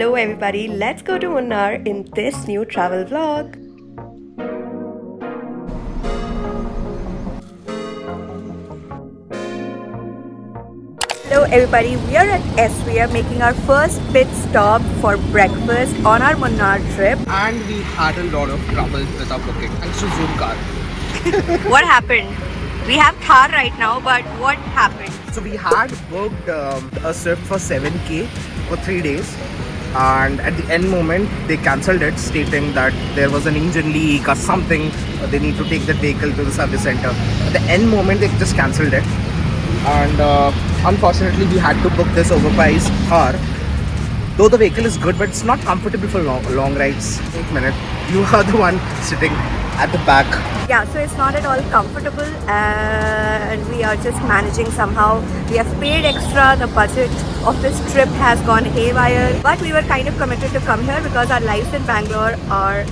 Hello everybody, let's go to Munnar in this new travel vlog. Hello everybody, we are at S. We are making our first pit stop for breakfast on our Munnar trip. And we had a lot of trouble with our booking. Thanks to Zoom car. What happened? We have Thar right now, but what happened? So we had booked a Swift for 7K for 3 days. And at the end moment, they cancelled it, stating that there was an engine leak or something. They need to take the vehicle to the service center. At the end moment, they just cancelled it. And unfortunately, we had to book this overpriced car. Though the vehicle is good, but it's not comfortable for long rides. Wait a minute, you are the one sitting at the back. Yeah, so it's not at all comfortable and we are just managing somehow. We have paid extra, the budget of this trip has gone haywire, but we were kind of committed to come here because our lives in Bangalore are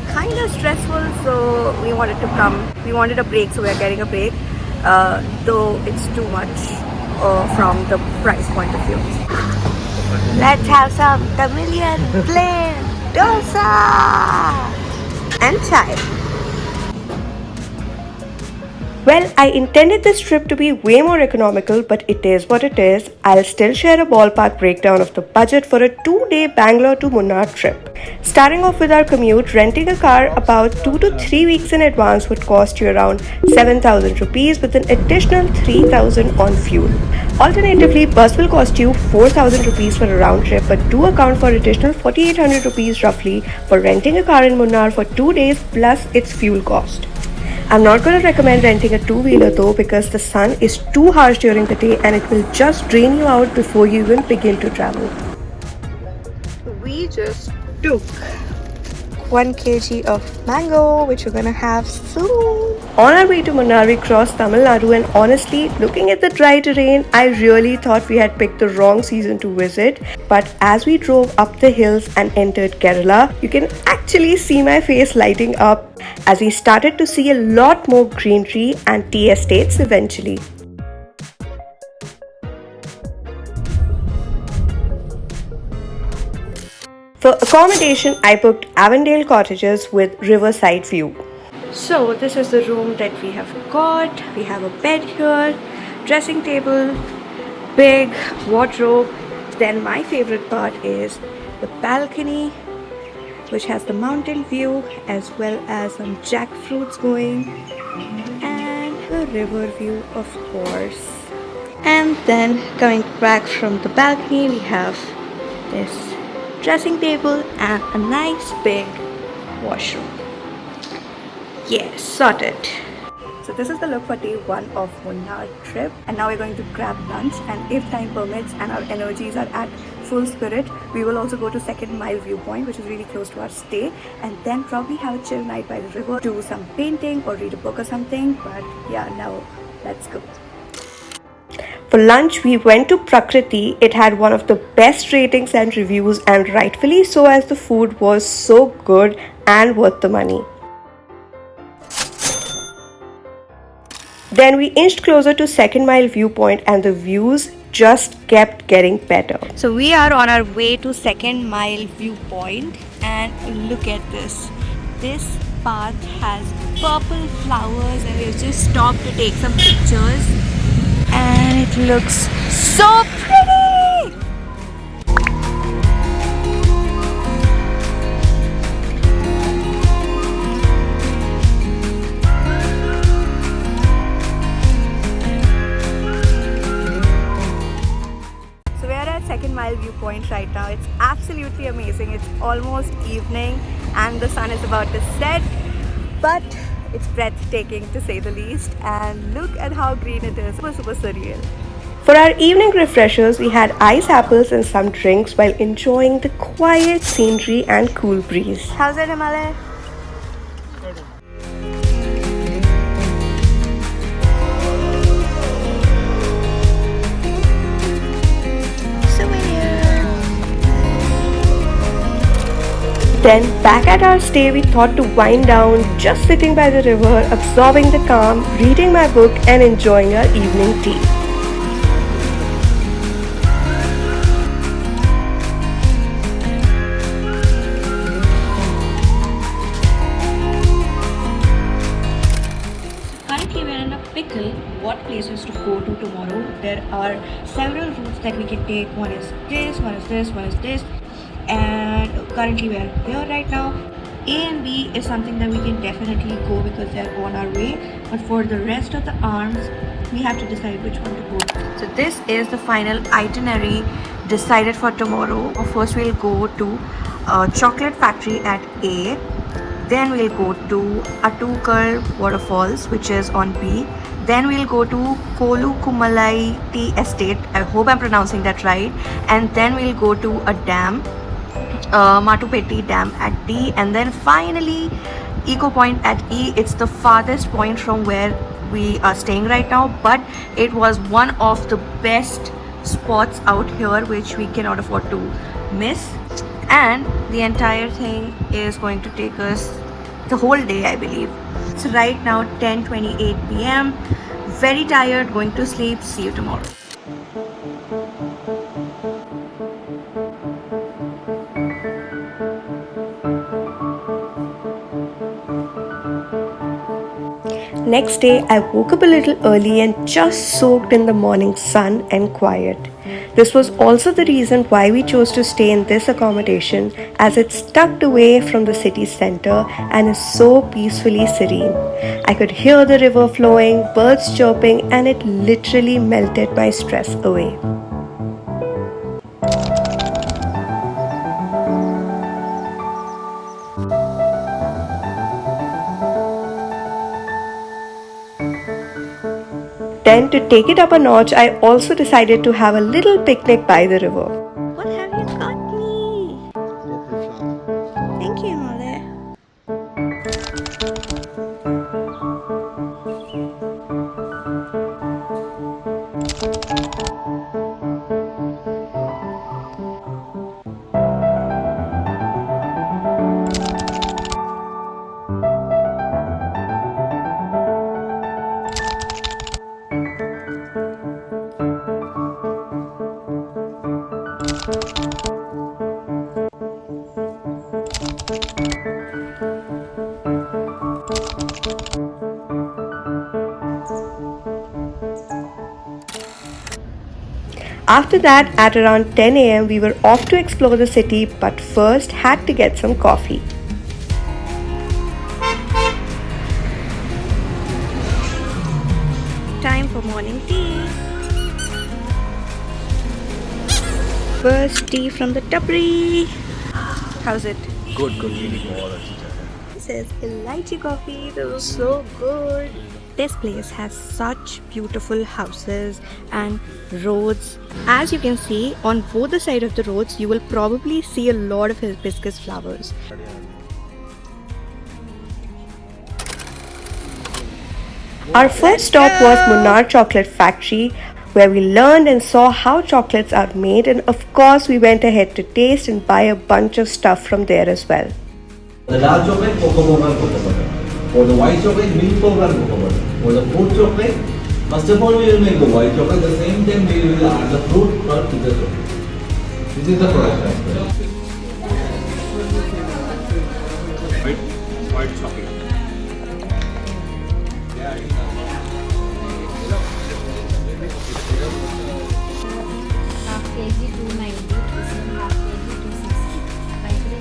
kind of stressful, so we wanted to come. We wanted a break, so we are getting a break, though it's too much from the price point of view. Let's have some Tamilian plain dosa and chai. Well, I intended this trip to be way more economical, but it is what it is. I'll still share a ballpark breakdown of the budget for a 2-day Bangalore to Munnar trip. Starting off with our commute, renting a car about 2 to 3 weeks in advance would cost you around 7,000 rupees with an additional 3,000 on fuel. Alternatively, bus will cost you 4,000 rupees for a round trip, but do account for additional 4,800 rupees roughly for renting a car in Munnar for 2 days plus its fuel cost. I'm not going to recommend renting a two-wheeler though because the sun is too harsh during the day and it will just drain you out before you even begin to travel. We just took 1 kg of mango, which we're gonna have soon. On our way to Munnar, we crossed Tamil Nadu, and honestly, looking at the dry terrain, I really thought we had picked the wrong season to visit. But as we drove up the hills and entered Kerala, you can actually see my face lighting up as we started to see a lot more greenery and tea estates eventually. For accommodation, I booked Avondale Cottages with riverside view. So this is the room that we have got. We have a bed here, dressing table, big wardrobe. Then my favorite part is the balcony, which has the mountain view as well as some jackfruits going and the river view, of course. And then coming back from the balcony, we have this dressing table and a nice big washroom. Yes, sorted. So this is the look for day 1 of Munnar trip, and now we're going to grab lunch, and if time permits and our energies are at full spirit, we will also go to Second Mile viewpoint, which is really close to our stay, and then probably have a chill night by the river, do some painting or read a book or something. But yeah, now let's go. For lunch, we went to Prakriti. It had one of the best ratings and reviews, and rightfully so, as the food was so good and worth the money. Then we inched closer to Second Mile viewpoint and the views just kept getting better. So we are on our way to Second Mile viewpoint, and look at this. This path has purple flowers and we've just stopped to take some pictures. And it looks so pretty! So we are at Second Mile viewpoint right now. It's absolutely amazing. It's almost evening and the sun is about to set, but it's breathtaking to say the least, and look at how green it is. Super surreal. For our evening refreshers, we had ice apples and some drinks while enjoying the quiet scenery and cool breeze. How's it, Himalaya? Then back at our stay, we thought to wind down, just sitting by the river, absorbing the calm, reading my book and enjoying our evening tea. places to go to tomorrow. There are several routes that we can take. One is this, one is this, one is this, and currently we are here right now. A and B is something that we can definitely go because they're on our way, but for the rest of the arms we have to decide which one to go. So this is the final itinerary decided for tomorrow. First we'll go to chocolate factory at A, then we'll go to Attukal waterfalls, which is on B, then we'll go to Kolukumalai tea estate, I hope I'm pronouncing that right, and then we'll go to a dam, Matupeti Dam at D, and then finally Eco Point at E. It's the farthest point from where we are staying right now, but it was one of the best spots out here which we cannot afford to miss, and the entire thing is going to take us the whole day, I believe. So right now 10:28 p.m. very tired, going to sleep. See you tomorrow. Next day, I woke up a little early and just soaked in the morning sun and quiet. This was also the reason why we chose to stay in this accommodation, as it's tucked away from the city center and is so peacefully serene. I could hear the river flowing, birds chirping, and it literally melted my stress away. Then, to take it up a notch, I also decided to have a little picnic by the river. What have you got me? Thank you, Mother. After that, at around 10 a.m., we were off to explore the city, but first had to get some coffee. Time for morning tea. First tea from the Tapri. How's it? Good, really good. This is elaichi coffee. This is so good. This place has such beautiful houses and roads. As you can see, on both the sides of the roads, you will probably see a lot of hibiscus flowers. Our first stop was Munnar Chocolate Factory, where we learned and saw how chocolates are made, and of course we went ahead to taste and buy a bunch of stuff from there as well. The dark chocolate, cocoa powder, cocoa butter. For the white chocolate, milk powder, cocoa butter. For the fruit chocolate, first of all we will make the white chocolate. At the same time we will add the fruit or to the chocolate. This is the product. White chocolate. Half kg 290, this is half kg 260. Finally,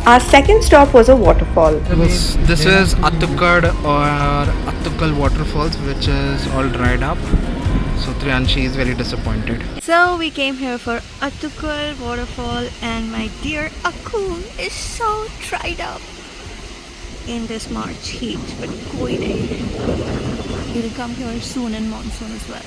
Our second stop was a waterfall. This is Attukad or Attukal waterfalls, which is all dried up. So Trianshi is very disappointed. So we came here for Attukal waterfall, and my dear Akku is so dried up in this March heat, but koi nahi. He'll come here soon in monsoon as well.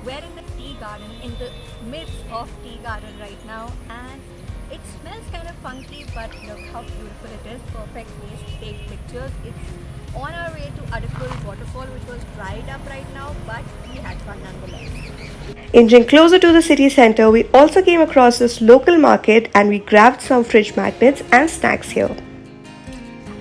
We're in the tea garden, in the midst of tea garden right now, and it smells kind of funky, but look how beautiful it is. Perfect place to take pictures. It's on our way to Attukal waterfall, which was dried up right now, but we had fun nonetheless. Inching closer to the city center, we also came across this local market and we grabbed some fridge magnets and snacks here.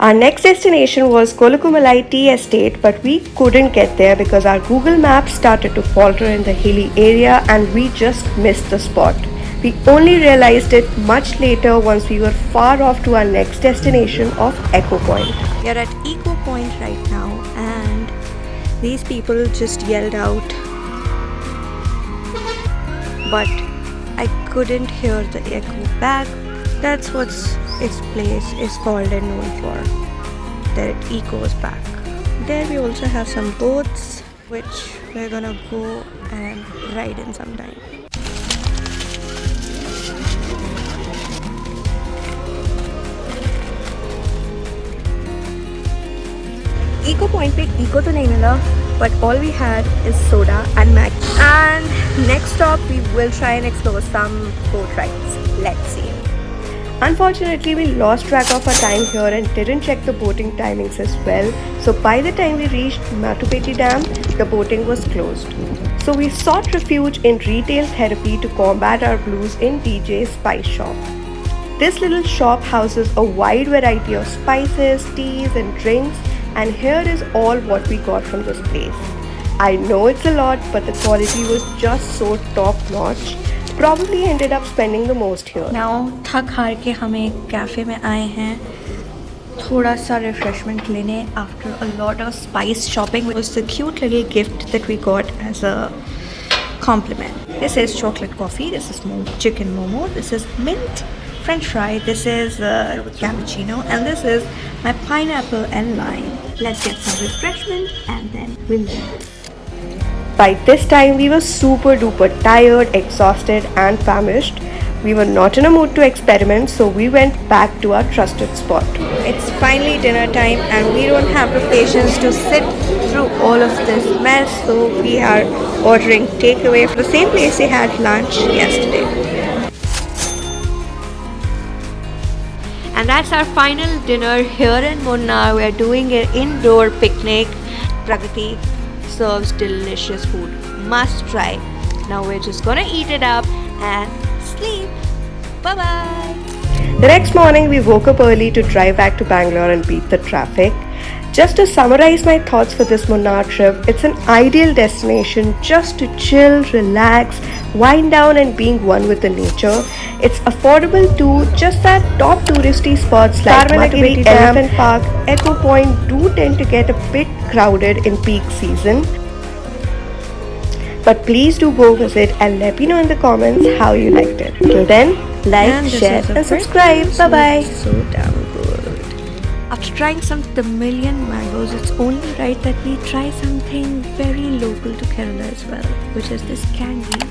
Our next destination was Kolukumalai Tea Estate, but we couldn't get there because our Google Maps started to falter in the hilly area and we just missed the spot. We only realized it much later once we were far off to our next destination of Echo Point. We are at Echo Point right now and these people just yelled out, but I couldn't hear the echo back. That's what its place is called and known for, that it echoes back. There we also have some boats which we're gonna go and ride in sometime. Eco Point पे eco तो नहीं मिला, but all we had is soda and Maggi. And next stop we will try and explore some boat rides. Let's see. Unfortunately, we lost track of our time here and didn't check the boating timings as well. So by the time we reached Matupeti Dam, the boating was closed. So we sought refuge in retail therapy to combat our blues in DJ's Spice Shop. This little shop houses a wide variety of spices, teas and drinks, and here is all what we got from this place. I know it's a lot, but the quality was just so top notch. Probably ended up spending the most here. Now थक हार के हम एक cafe में आए हैं थोड़ा सा रिफ्रेशमेंट लेने after a lot of spice shopping. It was the cute little gift that we got as a compliment. This is chocolate coffee, this is chicken momo, this is mint french fry, this is cappuccino, and this is my pineapple and lime. Let's get some refreshment and then we'll leave. By this time, we were super duper tired, exhausted and famished. We were not in a mood to experiment, so we went back to our trusted spot. It's finally dinner time and we don't have the patience to sit through all of this mess, so we are ordering takeaway from the same place we had lunch yesterday. And that's our final dinner here in Munnar. We are doing an indoor picnic. Pragati serves delicious food. Must try. Now we're just gonna eat it up and sleep. Bye-bye. The next morning we woke up early to drive back to Bangalore and beat the traffic. Just to summarize my thoughts for this Munnar trip, it's an ideal destination just to chill, relax, wind down and being one with the nature. It's affordable too. Just that top touristy spots like Matupeti Dam, Elephant Park, Echo Point do tend to get a bit crowded in peak season. But please do go visit and let me know in the comments how you liked it. Till then, like, share and subscribe. Bye-bye. So damn good. After trying some Tamilian mangoes, it's only right that we try something very local to Kerala as well, which is this candy.